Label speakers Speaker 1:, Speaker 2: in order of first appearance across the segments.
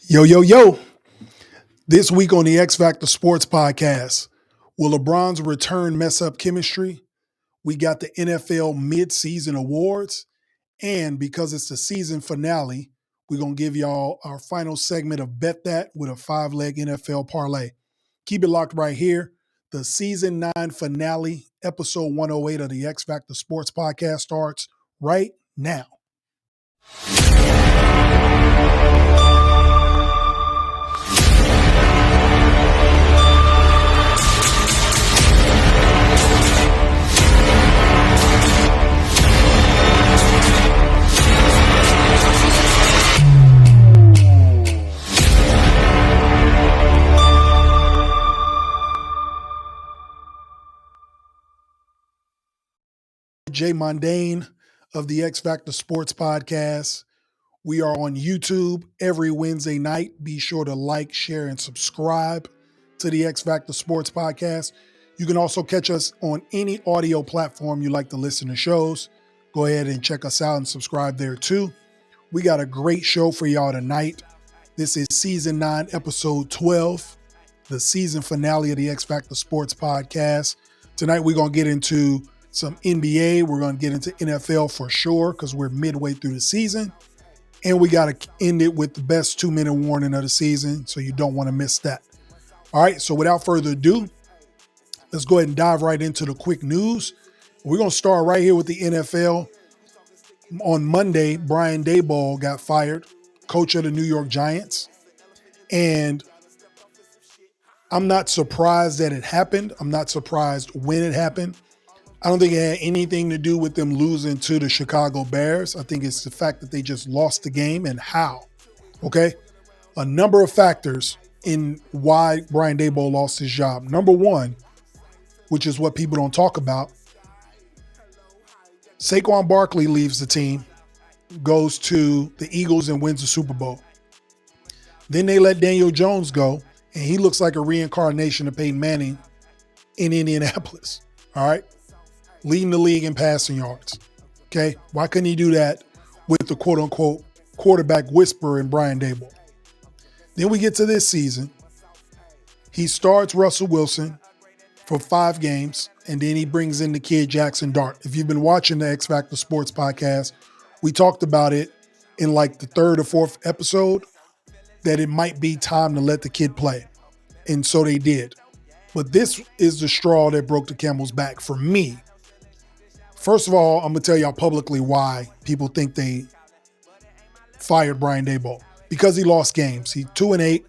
Speaker 1: Yo, yo, yo. This week on the X Factor Sports Podcast, will LeBron's return mess up chemistry? We got the NFL Midseason Awards. And because it's the season finale, we're going to give y'all our final segment of Bet That with a 5-leg NFL parlay. Keep it locked right here. The Season 9 finale, episode 108 of the X Factor Sports Podcast starts right now. JJ Mondaine of the X Factor Sports Podcast. We are on YouTube every Wednesday night. Be sure to like, share, and subscribe to the X Factor Sports Podcast. You can also catch us on any audio platform you like to listen to shows. Go ahead and check us out and subscribe there too. We got a great show for y'all tonight. This is Season 9, Episode 12, the season finale of the X Factor Sports Podcast. Tonight we're going to get into some NBA. We're going to get into NFL for sure because we're midway through the season. And we got to end it with the best 2-minute warning of the season, so you don't want to miss that. All right, so without further ado, let's go ahead and dive right into the quick news. We're going to start right here with the NFL. On Monday, Brian Daboll got fired, coach of the New York Giants. And I'm not surprised that it happened. I'm not surprised when it happened. I don't think it had anything to do with them losing to the Chicago Bears. I think it's the fact that they just lost the game and how. Okay? A number of factors in why Brian Daboll lost his job. Number one, which is what people don't talk about, Saquon Barkley leaves the team, goes to the Eagles and wins the Super Bowl. Then they let Daniel Jones go, and he looks like a reincarnation of Peyton Manning in Indianapolis. All right? Leading the league in passing yards. Okay? Why couldn't he do that with the quote-unquote quarterback whisperer in Brian Daboll? Then we get to this season. He starts Russell Wilson for 5 games, and then he brings in the kid Jackson Dart. If you've been watching the X Factor Sports Podcast, we talked about it in like the 3rd or 4th episode that it might be time to let the kid play. And so they did. But this is the straw that broke the camel's back for me. First of all, I'm going to tell y'all publicly why people think they fired Brian Daboll. Because he lost games. He's 2-8.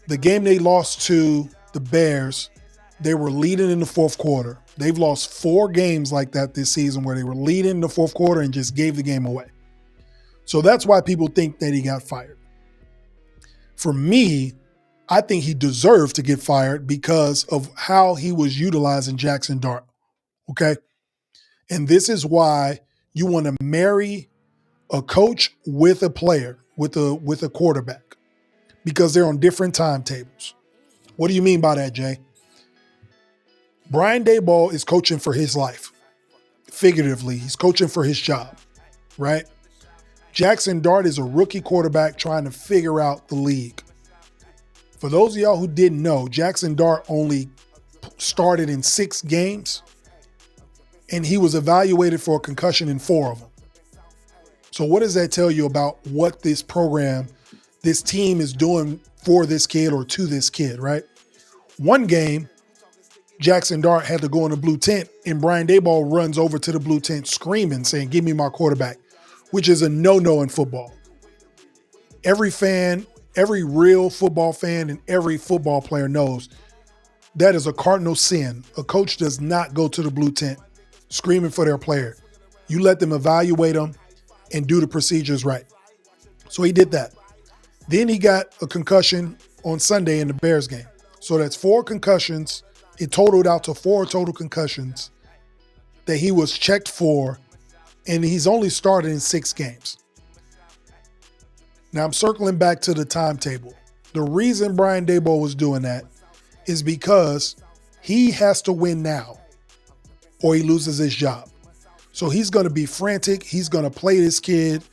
Speaker 1: The game they lost to the Bears, they were leading in the 4th quarter. They've lost 4 games like that this season where they were leading in the 4th quarter and just gave the game away. So that's why people think that he got fired. For me, I think he deserved to get fired because of how he was utilizing Jackson Dart. Okay? And this is why you want to marry a coach with a player, with a quarterback, because they're on different timetables. What do you mean by that, Jay? Brian Daboll is coaching for his life. Figuratively, he's coaching for his job, right? Jackson Dart is a rookie quarterback trying to figure out the league. For those of y'all who didn't know, Jackson Dart only started in 6 games. And he was evaluated for a concussion in 4 of them. So what does that tell you about what this program, this team is doing for this kid or to this kid, right? One game, Jackson Dart had to go in the blue tent, and Brian Daboll runs over to the blue tent screaming, saying, "Give me my quarterback," which is a no-no in football. Every fan, every real football fan, and every football player knows that is a cardinal sin. A coach does not go to the blue tent screaming for their player. You let them evaluate them and do the procedures right. So he did that. Then he got a concussion on Sunday in the Bears game. So that's 4 concussions. It totaled out to 4 total concussions that he was checked for, and he's only started in 6 games. Now I'm circling back to the timetable. The reason Brian Daboll was doing that is because he has to win now or he loses his job. So he's going to be frantic. He's going to play this kid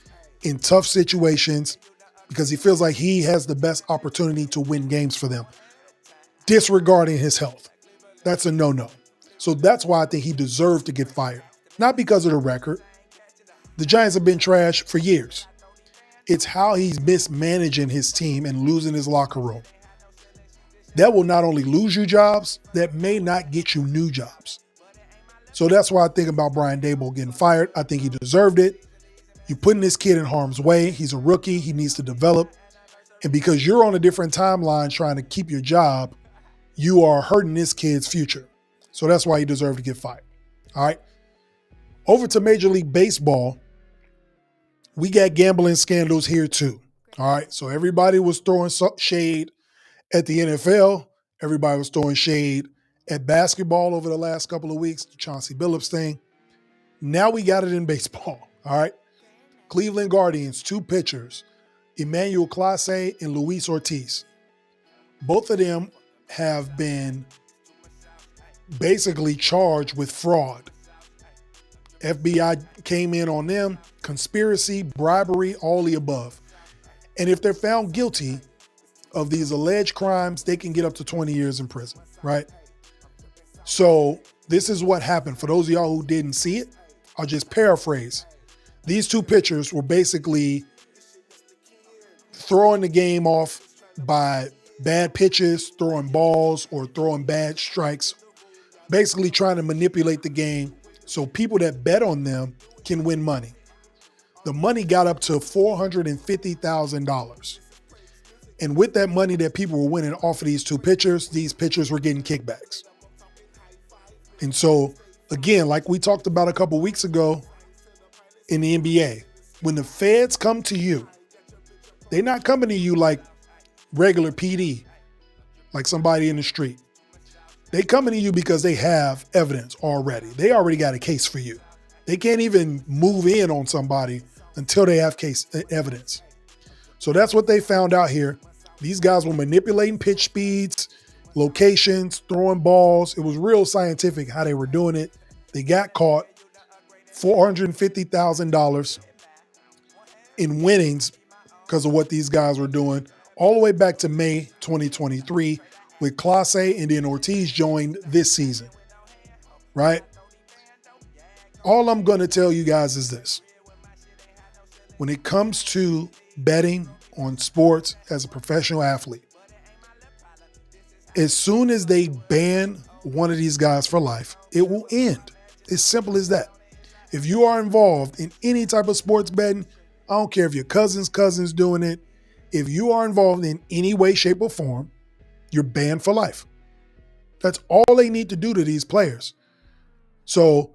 Speaker 1: in tough situations. because he feels like he has the best opportunity to win games for them, disregarding his health. That's a no-no. So that's why I think he deserved to get fired. Not because of the record. The Giants have been trash for years. It's how he's mismanaging his team and losing his locker room. That will not only lose you jobs, that may not get you new jobs. So that's why I think about Brian Daboll getting fired. I think he deserved it. You're putting this kid in harm's way. He's a rookie. He needs to develop. And because you're on a different timeline trying to keep your job, you are hurting this kid's future. So that's why he deserved to get fired. All right. Over to Major League Baseball. We got gambling scandals here too. All right. So everybody was throwing shade at the NFL. Everybody was throwing shade at basketball over the last couple of weeks, the Chauncey Billups thing. Now we got it in baseball. All right. Cleveland Guardians, 2 pitchers, Emmanuel Clase and Luis Ortiz. Both of them have been basically charged with fraud. FBI came in on them, conspiracy, bribery, all the above. And if they're found guilty of these alleged crimes, they can get up to 20 years in prison, right? So this is what happened. For those of y'all who didn't see it, I'll just paraphrase. These 2 pitchers were basically throwing the game off by bad pitches, throwing balls, or throwing bad strikes, basically trying to manipulate the game so people that bet on them can win money. The money got up to $450,000. And with that money that people were winning off of these 2 pitchers were getting kickbacks. And so, again, like we talked about a couple weeks ago in the NBA, when the feds come to you, they're not coming to you like regular PD, like somebody in the street. They coming to you because they have evidence already. They already got a case for you. They can't even move in on somebody until they have case evidence. So that's what they found out here. These guys were manipulating pitch speeds, locations, throwing balls. It was real scientific how they were doing it. They got caught. $450,000 in winnings because of what these guys were doing, all the way back to May 2023, with Clase and then Ortiz joined this season, right? All I'm going to tell you guys is this. When it comes to betting on sports as a professional athlete, as soon as they ban one of these guys for life, it will end. As simple as that. If you are involved in any type of sports betting, I don't care if your cousin's doing it. If you are involved in any way, shape, or form, you're banned for life. That's all they need to do to these players. So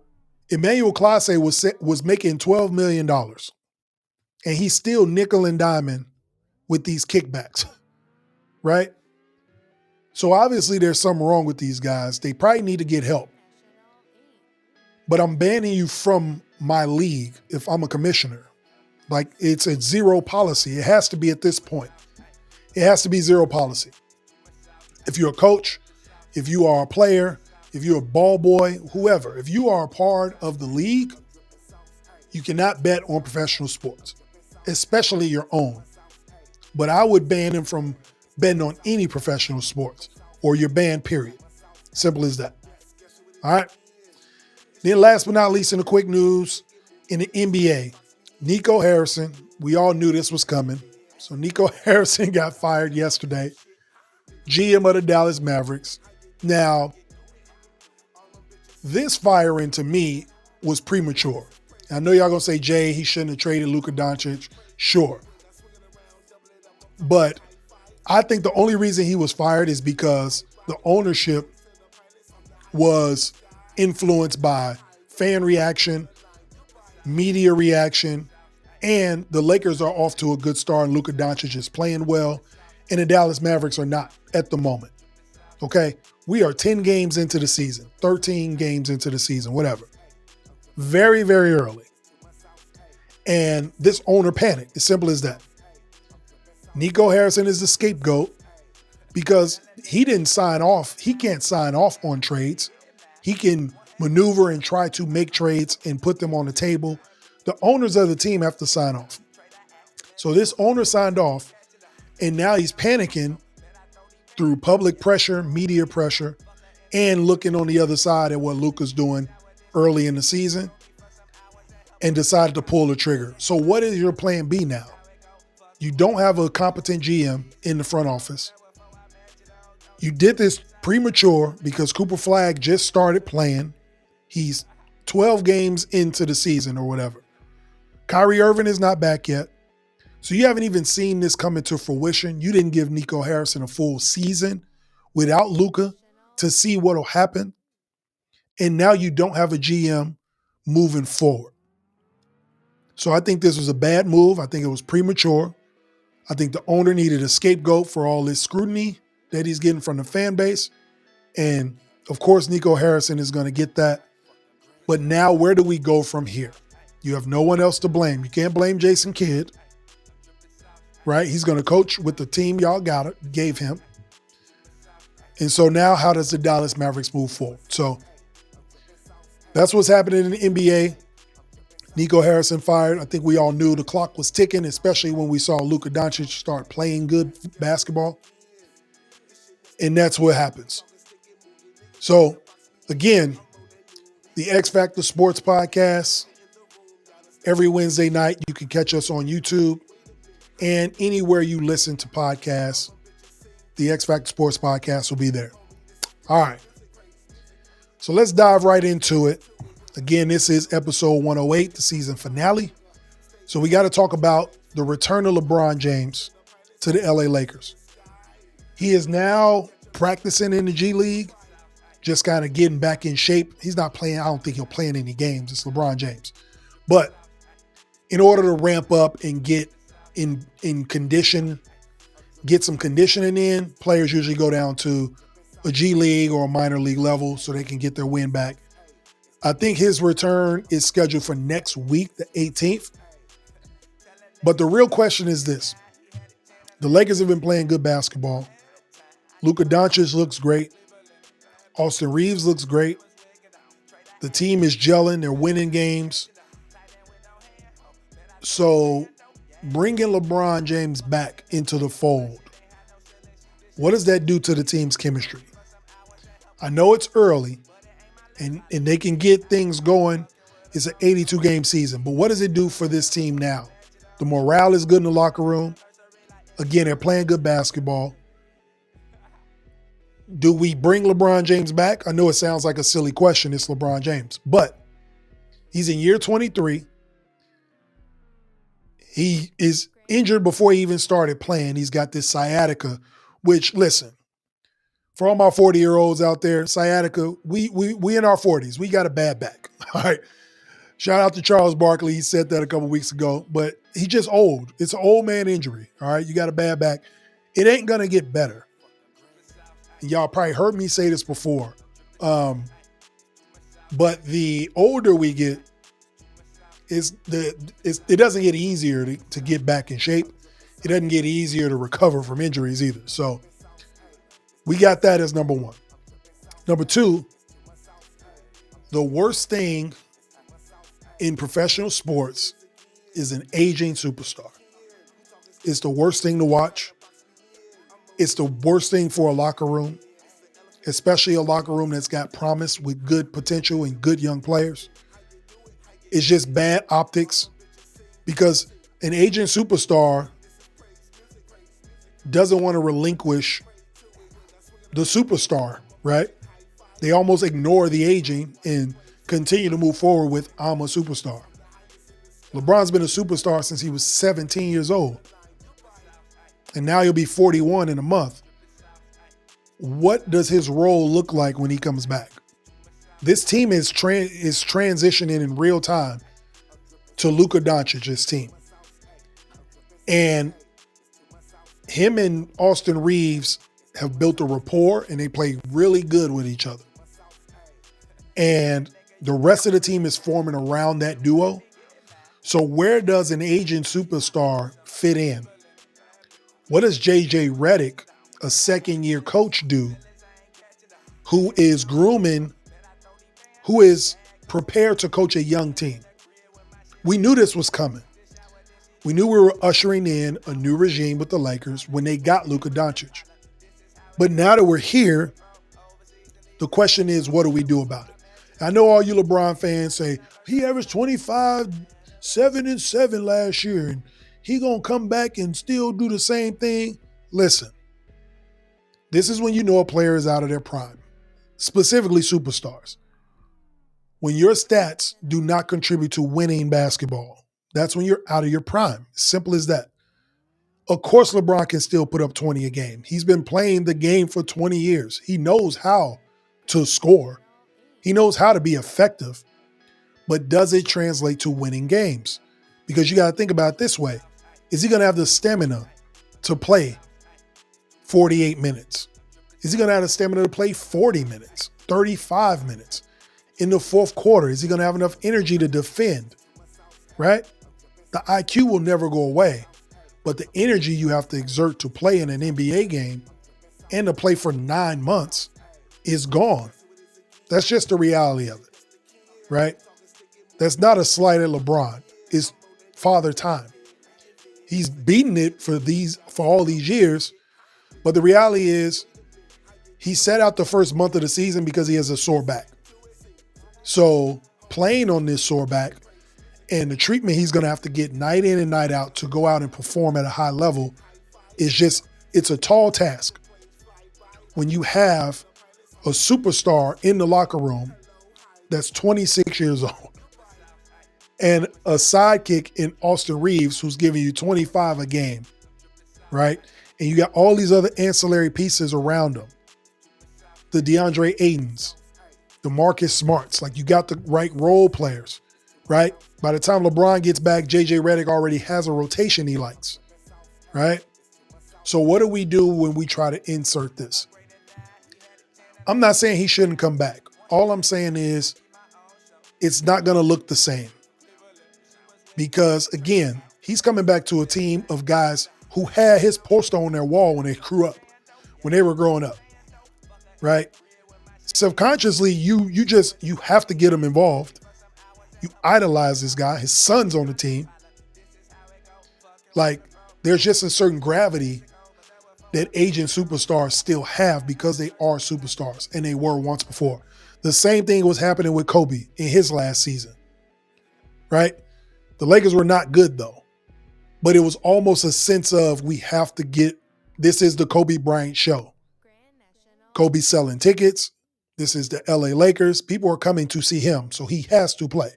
Speaker 1: Emmanuel Clase was making $12 million, and he's still nickel and diming with these kickbacks, right? So obviously there's something wrong with these guys. They probably need to get help. But I'm banning you from my league if I'm a commissioner. Like, it's a zero policy. It has to be at this point. It has to be zero policy. If you're a coach, if you are a player, if you're a ball boy, whoever, if you are a part of the league, you cannot bet on professional sports, especially your own. But I would ban him from betting on any professional sports, or you're banned, period. Simple as that. All right. Then last but not least, in the quick news, in the NBA, Nico Harrison, we all knew this was coming. So Nico Harrison got fired yesterday, GM of the Dallas Mavericks. Now, this firing to me was premature. I know y'all gonna say, Jay, he shouldn't have traded Luka Doncic. Sure. But I think the only reason he was fired is because the ownership was influenced by fan reaction, media reaction, and the Lakers are off to a good start. Luka Doncic is playing well, and the Dallas Mavericks are not at the moment. Okay? We are 10 games into the season, 13 games into the season, whatever. Very, very early. And this owner panicked. As simple as that. Nico Harrison is the scapegoat because he didn't sign off. He can't sign off on trades. He can maneuver and try to make trades and put them on the table. The owners of the team have to sign off. So this owner signed off, and now he's panicking through public pressure, media pressure, and looking on the other side at what Luka's doing early in the season, and decided to pull the trigger. So what is your plan B now? You don't have a competent GM in the front office. You did this premature because Cooper Flagg just started playing. He's 12 games into the season or whatever. Kyrie Irving is not back yet. So you haven't even seen this come into fruition. You didn't give Nico Harrison a full season without Luka to see what will happen. And now you don't have a GM moving forward. So I think this was a bad move. I think it was premature. I think the owner needed a scapegoat for all this scrutiny that he's getting from the fan base. And of course, Nico Harrison is going to get that. But now where do we go from here? You have no one else to blame. You can't blame Jason Kidd, right? He's going to coach with the team y'all gave him. And so now how does the Dallas Mavericks move forward? So that's what's happening in the NBA. Nico Harrison fired. I think we all knew the clock was ticking, especially when we saw Luka Doncic start playing good basketball. And that's what happens. So, again, the X Factor Sports Podcast, every Wednesday night, you can catch us on YouTube and anywhere you listen to podcasts. The X Factor Sports Podcast will be there. All right. So let's dive right into it. Again, this is episode 108, the season finale. So we got to talk about the return of LeBron James to the LA Lakers. He is now practicing in the G League, just kind of getting back in shape. He's not playing. I don't think he'll play in any games. It's LeBron James. But in order to ramp up and get in condition, get some conditioning in, players usually go down to a G League or a minor league level so they can get their win back. I think his return is scheduled for next week, the 18th. But the real question is this. The Lakers have been playing good basketball. Luka Doncic looks great. Austin Reeves looks great. The team is gelling. They're winning games. So bringing LeBron James back into the fold, what does that do to the team's chemistry? I know it's early, and they can get things going. It's an 82-game season. But what does it do for this team now? The morale is good in the locker room. Again, they're playing good basketball. Do we bring LeBron James back? I know it sounds like a silly question. It's LeBron James. But he's in year 23. He is injured before he even started playing. He's got this sciatica, which, listen, for all my 40-year-olds out there, sciatica, we in our 40s. We got a bad back. All right. Shout out to Charles Barkley. He said that a couple weeks ago, but he's just old. It's an old man injury. All right. You got a bad back. It ain't going to get better. And y'all probably heard me say this before. But the older we get, it doesn't get easier to get back in shape. It doesn't get easier to recover from injuries either. So we got that as number one. Number two, the worst thing in professional sports is an aging superstar. It's the worst thing to watch. It's the worst thing for a locker room, especially a locker room that's got promise with good potential and good young players. It's just bad optics because an aging superstar doesn't want to relinquish the superstar, right? They almost ignore the aging and continue to move forward with, I'm a superstar. LeBron's been a superstar since he was 17 years old. And now he'll be 41 in a month. What does his role look like when he comes back? This team is transitioning in real time to Luka Doncic's team. And him and Austin Reeves have built a rapport and they play really good with each other. And the rest of the team is forming around that duo. So where does an aging superstar fit in? What does JJ Redick, a second-year coach, do who is grooming, who is prepared to coach a young team? We knew this was coming. We knew we were ushering in a new regime with the Lakers when they got Luka Doncic. But now that we're here, the question is, what do we do about it? I know all you LeBron fans say, he averaged 25, 7 and 7 last year, and he gonna come back and still do the same thing. Listen, this is when you know a player is out of their prime, specifically superstars. When your stats do not contribute to winning basketball, that's when you're out of your prime. Simple as that. Of course, LeBron can still put up 20 a game. He's been playing the game for 20 years. He knows how to score. He knows how to be effective. But does it translate to winning games? Because you got to think about it this way. Is he going to have the stamina to play 48 minutes? Is he going to have the stamina to play 40 minutes, 35 minutes? In the fourth quarter, is he going to have enough energy to defend? Right? The IQ will never go away. But the energy you have to exert to play in an NBA game and to play for 9 months is gone. That's just the reality of it, right? That's not a slight at LeBron. It's father time. He's beaten it for all these years, but the reality is he sat out the first month of the season because he has a sore back. So playing on this sore back and the treatment he's going to have to get night in and night out to go out and perform at a high level it's a tall task. When you have a superstar in the locker room that's 26 years old and a sidekick in Austin Reeves who's giving you 25 a game, right? And you got all these other ancillary pieces around him. The DeAndre Aidens, the Marcus Smarts, like you got the right role players, right? By the time LeBron gets back, JJ Redick already has a rotation he likes, right? So what do we do when we try to insert this? I'm not saying he shouldn't come back. All I'm saying is it's not going to look the same. Because, again, he's coming back to a team of guys who had his poster on their wall when they grew up, when they were growing up, right? Subconsciously, you have to get him involved. You idolize this guy. His son's on the team. Like, there's just a certain gravity that aging superstars still have because they are superstars and they were once before. The same thing was happening with Kobe in his last season, right? The Lakers were not good though, but it was almost a sense of this is the Kobe Bryant show. Kobe's selling tickets. This is the LA Lakers. People are coming to see him, so he has to play.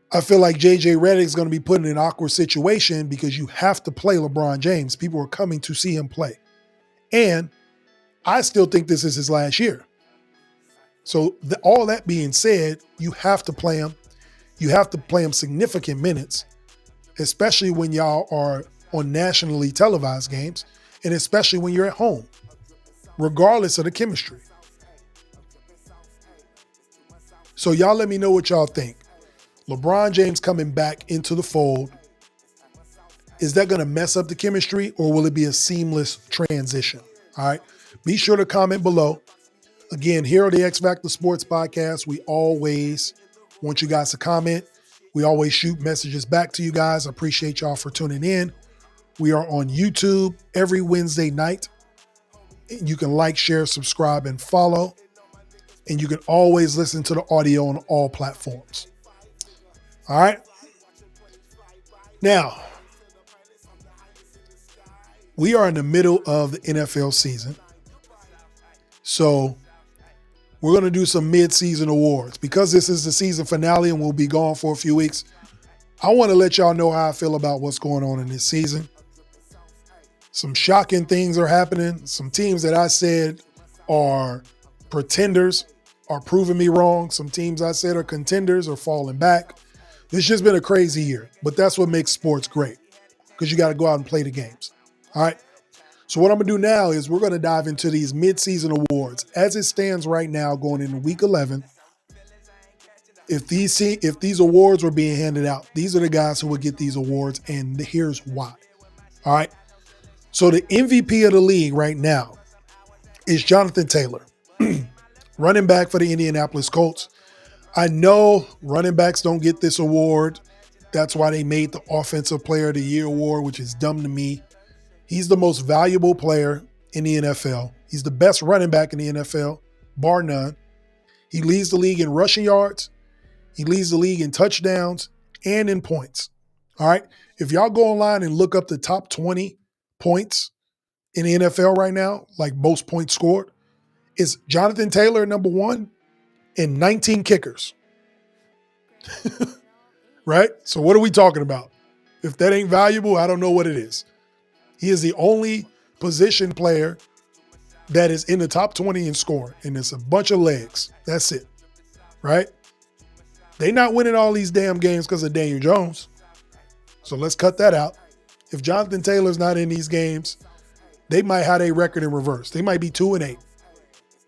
Speaker 1: I feel like JJ Redick is going to be put in an awkward situation because you have to play LeBron James. People are coming to see him play. And I still think this is his last year. So all that being said, you have to play him. You have to play him significant minutes, especially when y'all are on nationally televised games, and especially when you're at home, regardless of the chemistry. So y'all let me know what y'all think. LeBron James coming back into the fold, is that going to mess up the chemistry or will it be a seamless transition? All right. Be sure to comment below. Again, here on the X Factor Sports Podcast, we always want you guys to comment. We always shoot messages back to you guys. I appreciate y'all for tuning in. We are on YouTube every Wednesday night. You can like, share, subscribe, and follow. And you can always listen to the audio on all platforms. All right. Now, we are in the middle of the NFL season. So we're going to do some mid-season awards. Because this is the season finale and we'll be gone for a few weeks, I want to let y'all know how I feel about what's going on in this season. Some shocking things are happening. Some teams that I said are pretenders are proving me wrong. Some teams I said are contenders are falling back. It's just been a crazy year, but that's what makes sports great because you got to go out and play the games. All right. So what I'm going to do now is we're going to dive into these mid-season awards. As it stands right now, going into week 11, if these awards were being handed out, these are the guys who would get these awards, and here's why. All right. So the MVP of the league right now is Jonathan Taylor, running back for the Indianapolis Colts. I know running backs don't get this award. That's why they made the Offensive Player of the Year award, which is dumb to me. He's the most valuable player in the NFL. He's the best running back in the NFL, bar none. He leads the league in rushing yards. He leads the league in touchdowns and in points. All right. If y'all go online and look up the top 20 points in the NFL right now, like most points scored, it's Jonathan Taylor at number 1 and 19 kickers. Right? So what are we talking about? If that ain't valuable, I don't know what it is. He is the only position player that is in the top 20 in scoring, and it's a bunch of legs. That's it. Right? They not winning all these damn games because of Daniel Jones. So let's cut that out. If Jonathan Taylor's not in these games, they might have a record in reverse. They might be 2-8,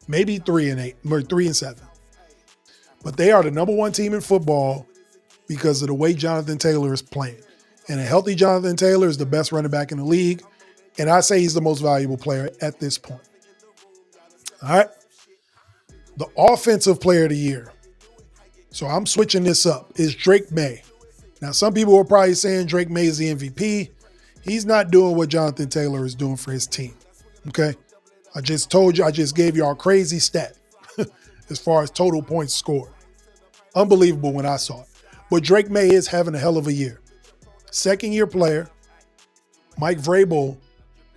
Speaker 1: maybe 3-8, or 3-7. But they are the number 1 team in football because of the way Jonathan Taylor is playing. And a healthy Jonathan Taylor is the best running back in the league. And I say he's the most valuable player at this point. All right. The Offensive Player of the Year. So I'm switching this up. Is Drake May. Now, some people are probably saying Drake May is the MVP. He's not doing what Jonathan Taylor is doing for his team. Okay. I just told you, I just gave y'all a crazy stat as far as total points scored. Unbelievable when I saw it. But Drake May is having a hell of a year. Second-year player. Mike Vrabel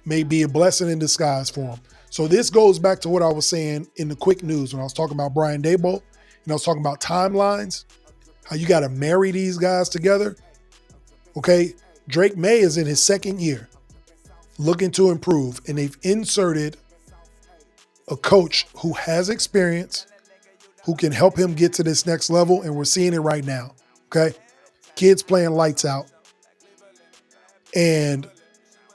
Speaker 1: may be a blessing in disguise for him. So this goes back to what I was saying in the quick news when I was talking about Brian Daboll and I was talking about timelines, how you got to marry these guys together. Okay, Drake May is in his second year looking to improve, and they've inserted a coach who has experience, who can help him get to this next level, and we're seeing it right now. Okay, kids playing lights out. And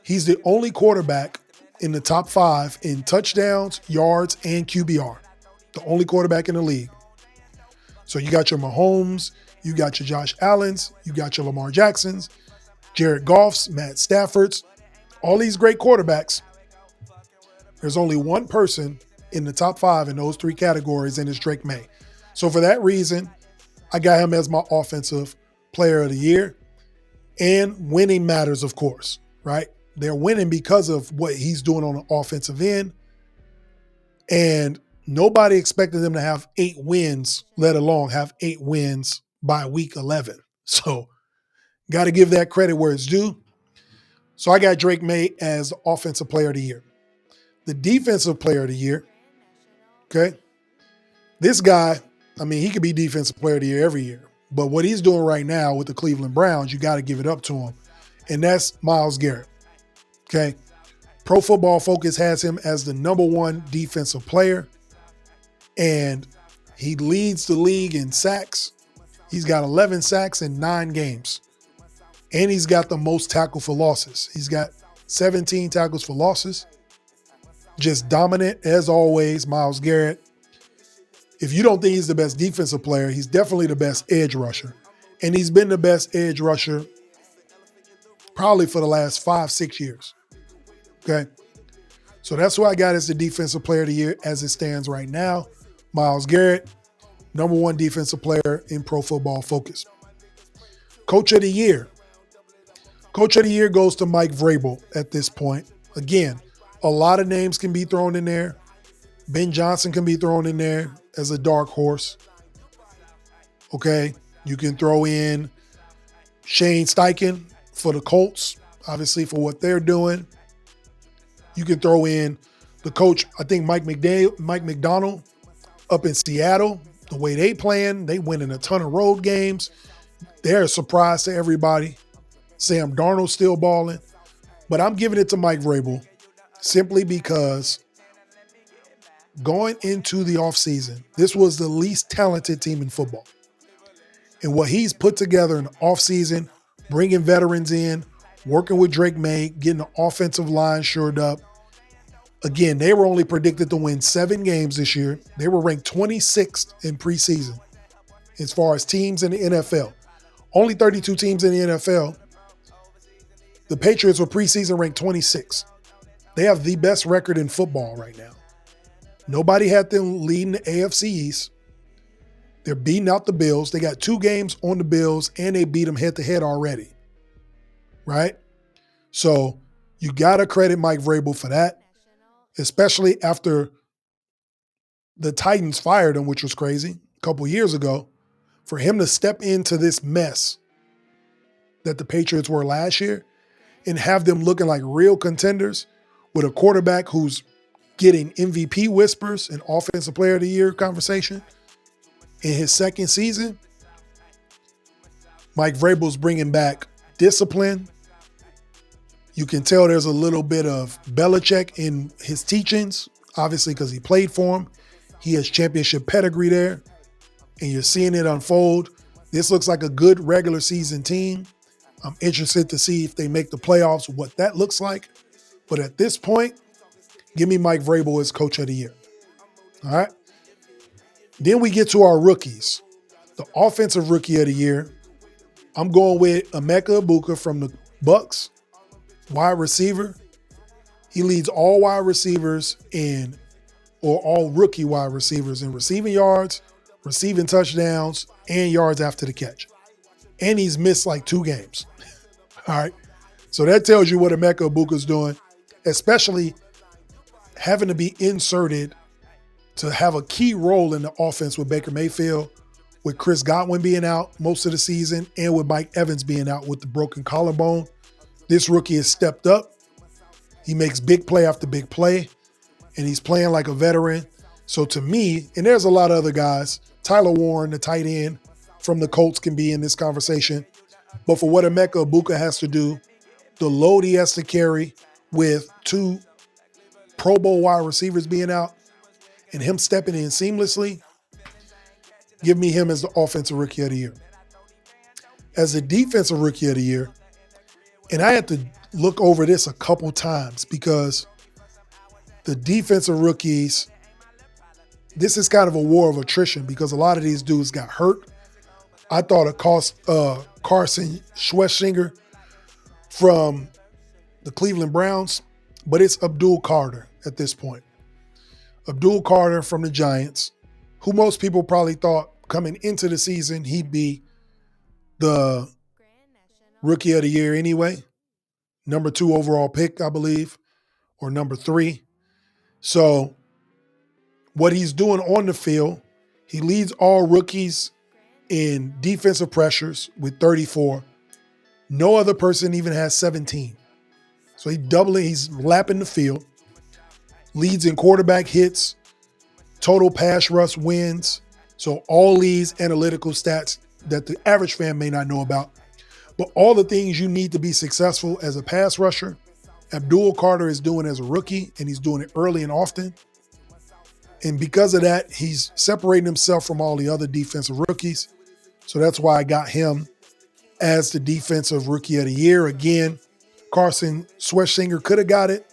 Speaker 1: he's the only quarterback in the top 5 in touchdowns, yards, and QBR. The only quarterback in the league. So you got your Mahomes, you got your Josh Allens, you got your Lamar Jacksons, Jared Goffs, Matt Staffords, all these great quarterbacks. There's only one person in the top 5 in those 3 categories, and it's Drake May. So for that reason, I got him as my Offensive Player of the Year. And winning matters, of course, right? They're winning because of what he's doing on the offensive end. And nobody expected them to have 8 wins, let alone have 8 wins by week 11. So got to give that credit where it's due. So I got Drake May as the Offensive Player of the Year. The Defensive Player of the Year, okay? This guy, I mean, he could be Defensive Player of the Year every year. But what he's doing right now with the Cleveland Browns, you got to give it up to him. And that's Myles Garrett. Okay. Pro Football Focus has him as the number 1 defensive player. And he leads the league in sacks. He's got 11 sacks in 9 games. And he's got the most tackle for losses. He's got 17 tackles for losses. Just dominant as always, Myles Garrett. If you don't think he's the best defensive player, he's definitely the best edge rusher. And he's been the best edge rusher probably for the last 5-6 years. Okay? So that's who I got as the Defensive Player of the Year as it stands right now. Myles Garrett, number 1 defensive player in Pro Football Focus. Coach of the Year. Coach of the Year goes to Mike Vrabel at this point. Again, a lot of names can be thrown in there. Ben Johnson can be thrown in there as a dark horse. Okay. You can throw in Shane Steichen for the Colts, obviously for what they're doing. You can throw in the coach, I think Mike McDonald up in Seattle. The way they playing, they winning a ton of road games. They're a surprise to everybody. Sam Darnold still balling. But I'm giving it to Mike Vrabel simply because going into the offseason, this was the least talented team in football. And what he's put together in the offseason, bringing veterans in, working with Drake May, getting the offensive line shored up. Again, they were only predicted to win 7 games this year. They were ranked 26th in preseason as far as teams in the NFL. Only 32 teams in the NFL. The Patriots were preseason ranked 26th. They have the best record in football right now. Nobody had them leading the AFC East. They're beating out the Bills. They got 2 games on the Bills, and they beat them head-to-head already, right? So you got to credit Mike Vrabel for that, especially after the Titans fired him, which was crazy, a couple years ago. For him to step into this mess that the Patriots were last year and have them looking like real contenders with a quarterback who's getting MVP whispers and Offensive Player of the Year conversation in his second season. Mike Vrabel's bringing back discipline. You can tell there's a little bit of Belichick in his teachings, obviously because he played for him. He has championship pedigree there, and you're seeing it unfold. This looks like a good regular season team. I'm interested to see if they make the playoffs, what that looks like. But at this point, give me Mike Vrabel as Coach of the Year. All right? Then we get to our rookies. The Offensive Rookie of the Year, I'm going with Emeka Egbuka from the Bucks, wide receiver. He leads all wide receivers or all rookie wide receivers in receiving yards, receiving touchdowns, and yards after the catch. And he's missed like 2 games. All right? So that tells you what Emeka Egbuka's doing, especially having to be inserted to have a key role in the offense with Baker Mayfield, with Chris Godwin being out most of the season, and with Mike Evans being out with the broken collarbone. This rookie has stepped up. He makes big play after big play, and he's playing like a veteran. So to me, and there's a lot of other guys, Tyler Warren, the tight end from the Colts, can be in this conversation. But for what Emeka Egbuka has to do, the load he has to carry with 2 Pro Bowl wide receivers being out, and him stepping in seamlessly, give me him as the Offensive Rookie of the Year. As the Defensive Rookie of the Year, and I had to look over this a couple times because the defensive rookies, this is kind of a war of attrition because a lot of these dudes got hurt. I thought it cost Carson Schwarzenegger from the Cleveland Browns, but it's Abdul Carter at this point. Abdul Carter from the Giants, who most people probably thought coming into the season he'd be the Rookie of the Year anyway. Number 2 overall pick, I believe, or number 3. So what he's doing on the field, he leads all rookies in defensive pressures with 34. No other person even has 17. So he's lapping the field. Leads in quarterback hits, total pass rush wins. So all these analytical stats that the average fan may not know about. But all the things you need to be successful as a pass rusher, Abdul Carter is doing as a rookie, and he's doing it early and often. And because of that, he's separating himself from all the other defensive rookies. So that's why I got him as the Defensive Rookie of the Year. Again, Carson Schwarzenegger could have got it,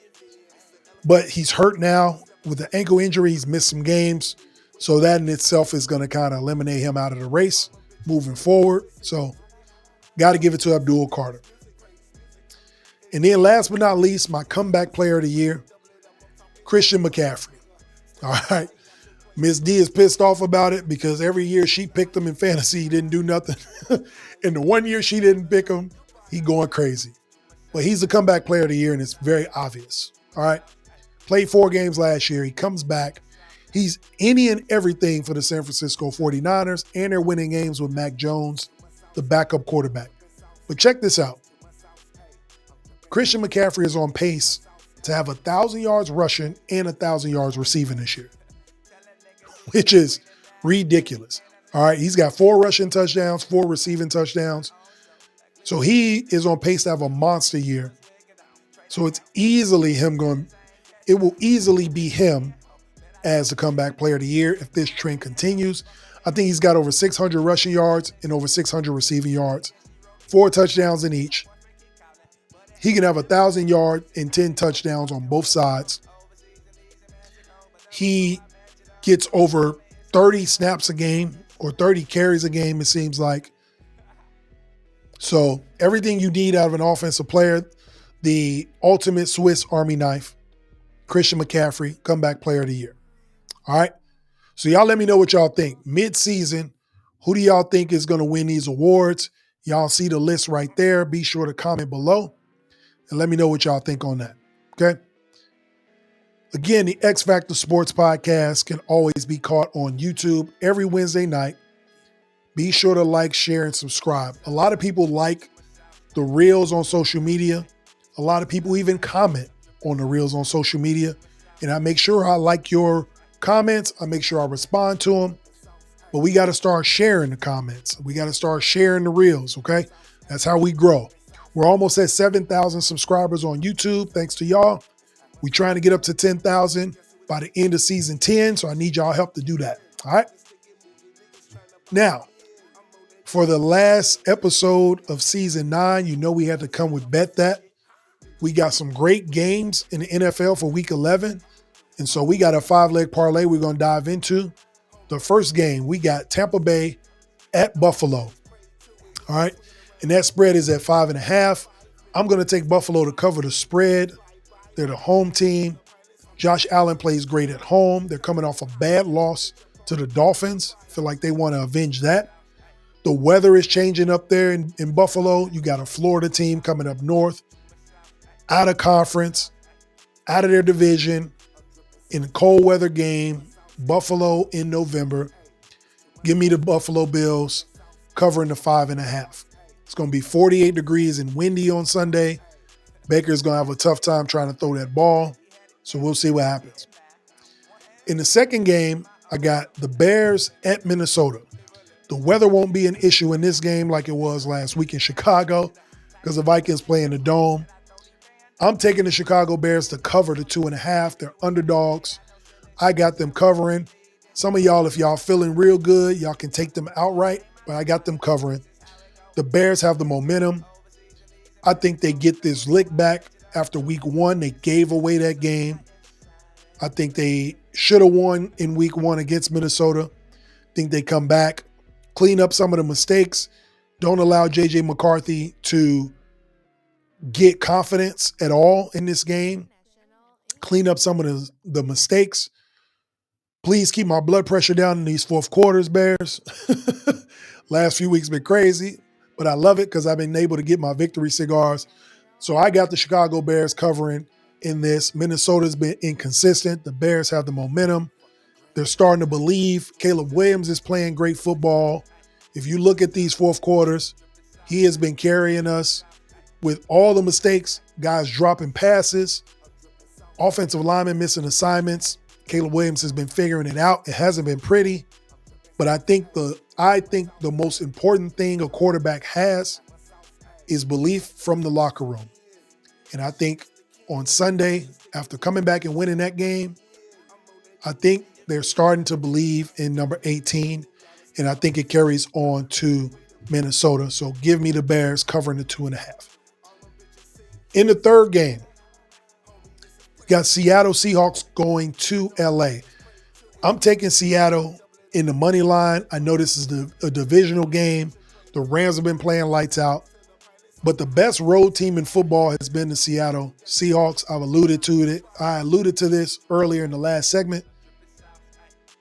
Speaker 1: but he's hurt now with the ankle injury. He's missed some games. So that in itself is going to kind of eliminate him out of the race moving forward. So got to give it to Abdul Carter. And then last but not least, my comeback player of the year, Christian McCaffrey. All right. Miss D is pissed off about it because every year she picked him in fantasy, he didn't do nothing. And the one year she didn't pick him, he going crazy. But he's the comeback player of the year, and it's very obvious. All right. Played 4 games last year. He comes back. He's any and everything for the San Francisco 49ers, and they're winning games with Mac Jones, the backup quarterback. But check this out. Christian McCaffrey is on pace to have 1,000 yards rushing and 1,000 yards receiving this year, which is ridiculous. All right, he's got 4 rushing touchdowns, 4 receiving touchdowns. So he is on pace to have a monster year. So it's easily it will easily be him as the comeback player of the year if this trend continues. I think he's got over 600 rushing yards and over 600 receiving yards, 4 touchdowns in each. He can have 1,000 yards and 10 touchdowns on both sides. He gets over 30 snaps a game or 30 carries a game, it seems like. So everything you need out of an offensive player, the ultimate Swiss Army knife, Christian McCaffrey, comeback player of the year. All right. So y'all let me know what y'all think. Mid-season, Who do y'all think is going to win these awards? Y'all see the list right there. Be sure to comment below and let me know what y'all think on that. Okay? Again, the X Factor Sports Podcast can always be caught on YouTube every Wednesday night. Be sure to like, share, and subscribe. A lot of people like the reels on social media. A lot of people even comment on the reels on social media. And I make sure I like your comments. I make sure I respond to them. But we got to start sharing the comments. We got to start sharing the reels, okay? That's how we grow. We're almost at 7,000 subscribers on YouTube, thanks to y'all. We're trying to get up to 10,000 by the end of season 10, so I need y'all help to do that, all right? Now, for the last episode of season 9, you know we had to come with Bet That. We got some great games in the NFL for week 11, and so we got a 5-leg parlay we're going to dive into. The first game, we got Tampa Bay at Buffalo. All right. And that spread is at 5.5. I'm going to take Buffalo to cover the spread. They're the home team. Josh Allen plays great at home. They're coming off a bad loss to the Dolphins. Feel like they want to avenge that. The weather is changing up there in Buffalo. You got a Florida team coming up north, out of conference, out of their division, in a cold weather game. Buffalo in November. Give me the Buffalo Bills covering the 5.5. It's going to be 48 degrees and windy on Sunday. Baker's going to have a tough time trying to throw that ball. So we'll see what happens. In the second game, I got the Bears at Minnesota. The weather won't be an issue in this game like it was last week in Chicago because the Vikings play in the Dome. I'm taking the Chicago Bears to cover the 2.5. They're underdogs. I got them covering. Some of y'all, if y'all feeling real good, y'all can take them outright, but I got them covering. The Bears have the momentum. I think they get this lick back after week 1. They gave away that game. I think they should have won in week 1 against Minnesota. I think they come back, clean up some of the mistakes. Don't allow JJ McCarthy to get confidence at all in this game. Clean up some of the mistakes. Please keep my blood pressure down in these fourth quarters, Bears. Last few weeks been crazy, but I love it because I've been able to get my victory cigars. So I got the Chicago Bears covering in this. Minnesota's been inconsistent. The Bears have the momentum. They're starting to believe. Caleb Williams is playing great football. If you look at these fourth quarters, he has been carrying us with all the mistakes, guys dropping passes, offensive linemen missing assignments. Caleb Williams has been figuring it out. It hasn't been pretty, but I think the most important thing a quarterback has is belief from the locker room. And I think on Sunday, after coming back and winning that game, I think they're starting to believe in number 18, and I think it carries on to Minnesota. So give me the Bears covering the 2.5. In the third game, we got Seattle Seahawks going to LA. I'm taking Seattle in the money line. I know this is a divisional game. The Rams have been playing lights out. But the best road team in football has been the Seattle Seahawks. I've alluded to it. I alluded to this earlier in the last segment.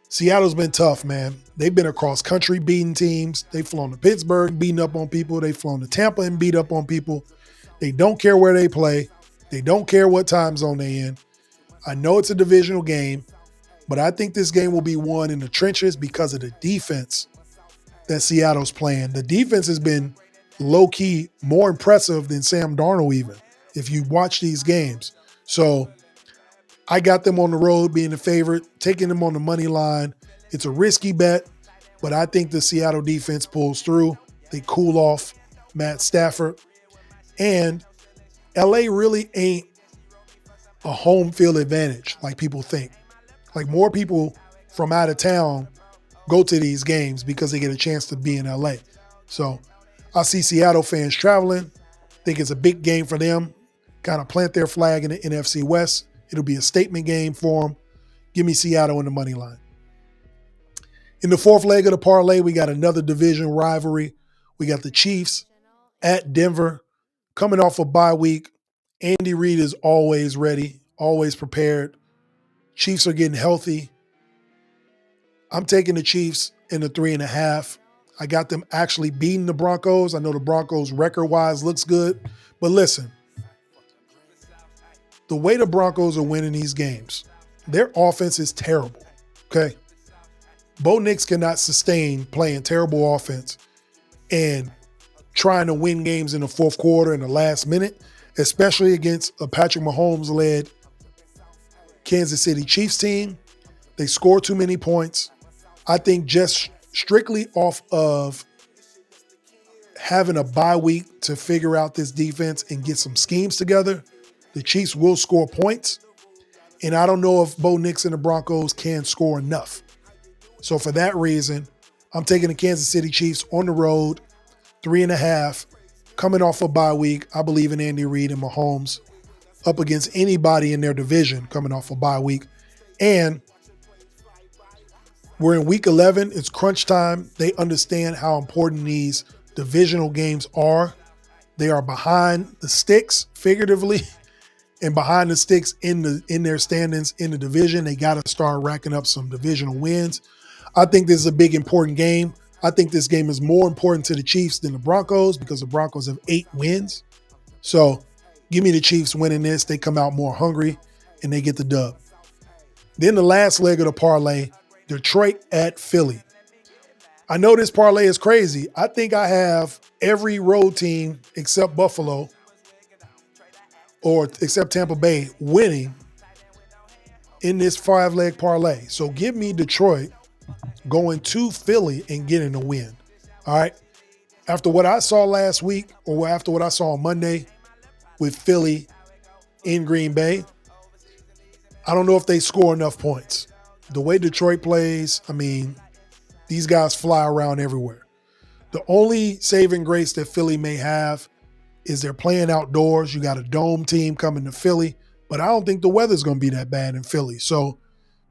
Speaker 1: Seattle's been tough, man. They've been across country beating teams. They've flown to Pittsburgh, beating up on people. They've flown to Tampa and beat up on people. They don't care where they play. They don't care what time zone they in. I know it's a divisional game, but I think this game will be won in the trenches because of the defense that Seattle's playing. The defense has been low-key more impressive than Sam Darnold even, if you watch these games. So I got them on the road being the favorite, taking them on the money line. It's a risky bet, but I think the Seattle defense pulls through. They cool off Matt Stafford. And LA really ain't a home field advantage like people think. Like more people from out of town go to these games because they get a chance to be in LA. So I see Seattle fans traveling. Think it's a big game for them. Kind of plant their flag in the NFC West. It'll be a statement game for them. Give me Seattle in the money line. In the fourth leg of the parlay, we got another division rivalry. We got the Chiefs at Denver. Coming off a bye week, Andy Reid is always ready, always prepared. Chiefs are getting healthy. I'm taking the Chiefs in the 3.5. I got them actually beating the Broncos. I know the Broncos record-wise looks good. But listen, the way the Broncos are winning these games, their offense is terrible, okay? Bo Nix cannot sustain playing terrible offense and trying to win games in the fourth quarter in the last minute, especially against a Patrick Mahomes-led Kansas City Chiefs team. They score too many points. I think just strictly off of having a bye week to figure out this defense and get some schemes together, the Chiefs will score points. And I don't know if Bo Nix and the Broncos can score enough. So for that reason, I'm taking the Kansas City Chiefs on the road, 3.5, coming off a bye week. I believe in Andy Reid and Mahomes up against anybody in their division coming off a bye week. And we're in week 11. It's crunch time. They understand how important these divisional games are. They are behind the sticks, figuratively, and behind the sticks in their standings in the division. They got to start racking up some divisional wins. I think this is a big, important game. I think this game is more important to the Chiefs than the Broncos because the Broncos have 8 wins. So give me the Chiefs winning this. They come out more hungry and they get the dub. Then the last leg of the parlay, Detroit at Philly. I know this parlay is crazy. I think I have every road team except Buffalo or except Tampa Bay winning in this 5-leg parlay. So give me Detroit going to Philly and getting a win. All right. After what I saw last week or after what I saw on Monday with Philly in Green Bay, I don't know if they score enough points. The way Detroit plays, I mean, these guys fly around everywhere. The only saving grace that Philly may have is they're playing outdoors. You got a dome team coming to Philly, but I don't think the weather's going to be that bad in Philly. So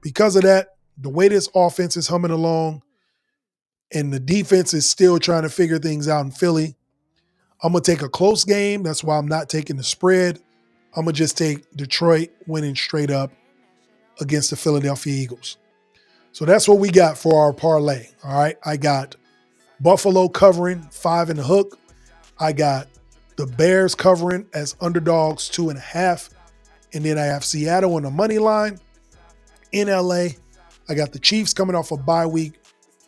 Speaker 1: because of that, the way this offense is humming along and the defense is still trying to figure things out in Philly, I'm going to take a close game. That's why I'm not taking the spread. I'm going to just take Detroit winning straight up against the Philadelphia Eagles. So that's what we got for our parlay. All right. I got Buffalo covering 5 and a hook. I got the Bears covering as underdogs 2.5. And then I have Seattle on the money line in LA. I got the Chiefs coming off a bye week,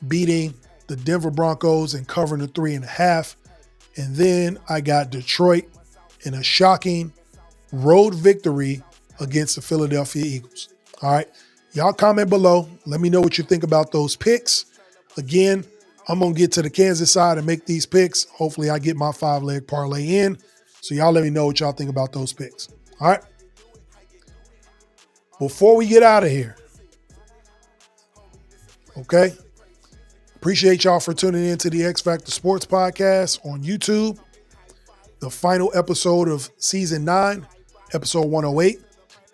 Speaker 1: beating the Denver Broncos and covering the 3.5. And then I got Detroit in a shocking road victory against the Philadelphia Eagles. All right. Y'all comment below. Let me know what you think about those picks. Again, I'm going to get to the Kansas side and make these picks. Hopefully I get my 5-leg parlay in. So y'all let me know what y'all think about those picks. All right. Before we get out of here, okay, appreciate y'all for tuning in to the X Factor Sports Podcast on YouTube. The final episode of Season 9, Episode 108.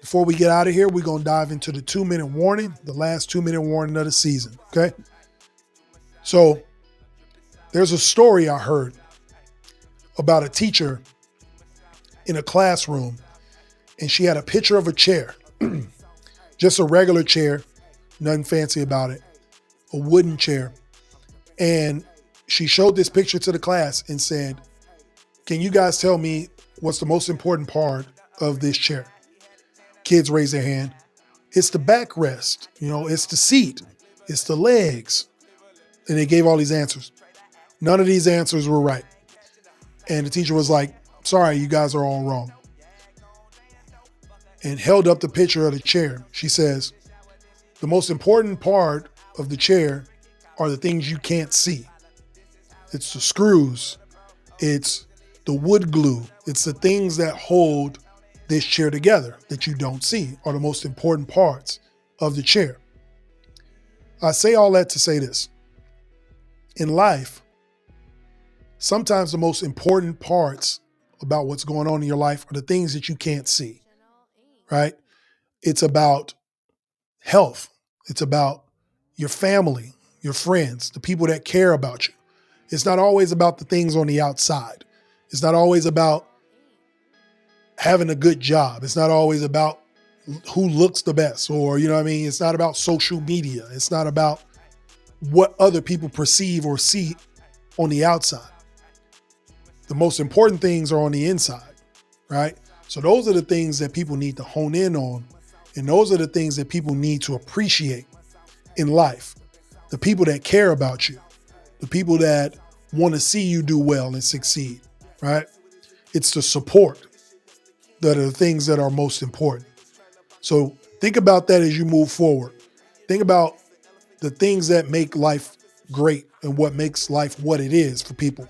Speaker 1: Before we get out of here, we're going to dive into the 2-minute warning, the last 2-minute warning of the season, okay? So there's a story I heard about a teacher in a classroom, and she had a picture of a chair, just a regular chair, nothing fancy about it, a wooden chair. And she showed this picture to the class and said, "Can you guys tell me what's the most important part of this chair?" Kids raise their hand. It's the backrest, it's the seat, it's the legs. And they gave all these answers. None of these answers were right. And the teacher was like, "Sorry, you guys are all wrong." And held up the picture of the chair. She says, "The most important part of the chair are the things you can't see. It's the screws. It's the wood glue. It's the things that hold this chair together that you don't see are the most important parts of the chair." I say all that to say this. In life, sometimes the most important parts about what's going on in your life are the things that you can't see, right? It's about health. It's about your family, your friends, the people that care about you. It's not always about the things on the outside. It's not always about having a good job. It's not always about who looks the best or, It's not about social media. It's not about what other people perceive or see on the outside. The most important things are on the inside, right? So those are the things that people need to hone in on. And those are the things that people need to appreciate in life. The people that care about you, the people that want to see you do well and succeed, right? It's the support that are the things that are most important. So think about that as you move forward. Think about the things that make life great and what makes life what it is for people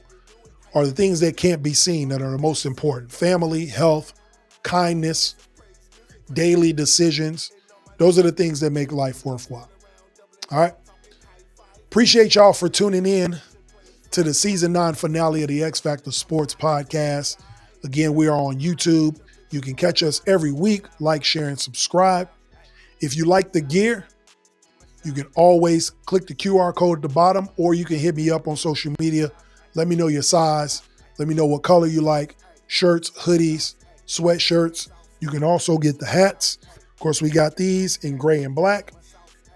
Speaker 1: are the things that can't be seen that are the most important. Family, health, kindness, daily decisions. Those are the things that make life worthwhile. All right. Appreciate y'all for tuning in to the season 9 finale of the X Factor Sports Podcast. Again, we are on YouTube. You can catch us every week. Like, share, and subscribe. If you like the gear, you can always click the QR code at the bottom, or you can hit me up on social media. Let me know your size. Let me know what color you like. Shirts, hoodies, sweatshirts. You can also get the hats. Of course, we got these in gray and black.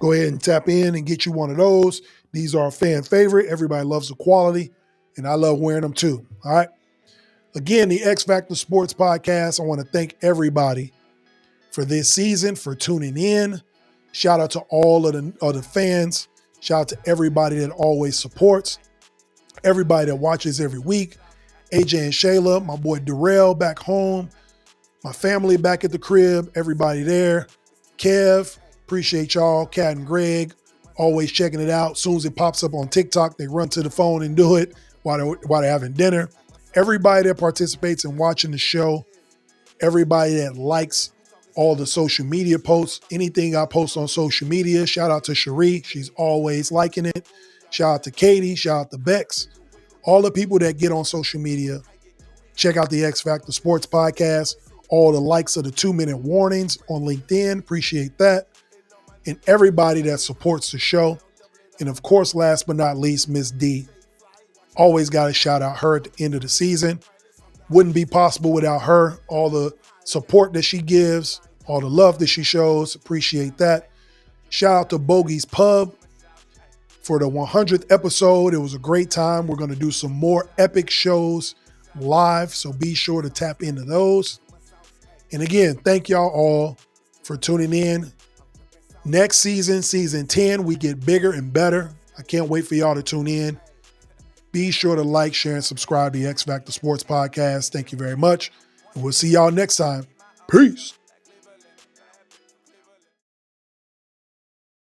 Speaker 1: Go ahead and tap in and get you one of those. These are a fan favorite. Everybody loves the quality, and I love wearing them too. All right. Again, the X Factor Sports Podcast. I want to thank everybody for this season, for tuning in. Shout out to all of the fans. Shout out to everybody that always supports. Everybody that watches every week. AJ and Shayla, my boy Darrell back home. My family back at the crib. Everybody there. Kev, appreciate y'all. Kat and Greg, always checking it out. As soon as it pops up on TikTok, they run to the phone and do it while they're having dinner. Everybody that participates in watching the show, everybody that likes all the social media posts, anything I post on social media, shout out to Cherie. She's always liking it. Shout out to Katie. Shout out to Bex. All the people that get on social media, check out the X Factor Sports Podcast. All the likes of the 2-minute warnings on LinkedIn. Appreciate that. And everybody that supports the show. And of course, last but not least, Miss D. Always got to shout out her at the end of the season. Wouldn't be possible without her. All the support that she gives, all the love that she shows. Appreciate that. Shout out to Bogey's Pub for the 100th episode. It was a great time. We're going to do some more epic shows live, so be sure to tap into those. And again, thank y'all all for tuning in. Next season, season 10, we get bigger and better. I can't wait for y'all to tune in. Be sure to like, share, and subscribe to the X Factor Sports Podcast. Thank you very much. And we'll see y'all next time. Peace.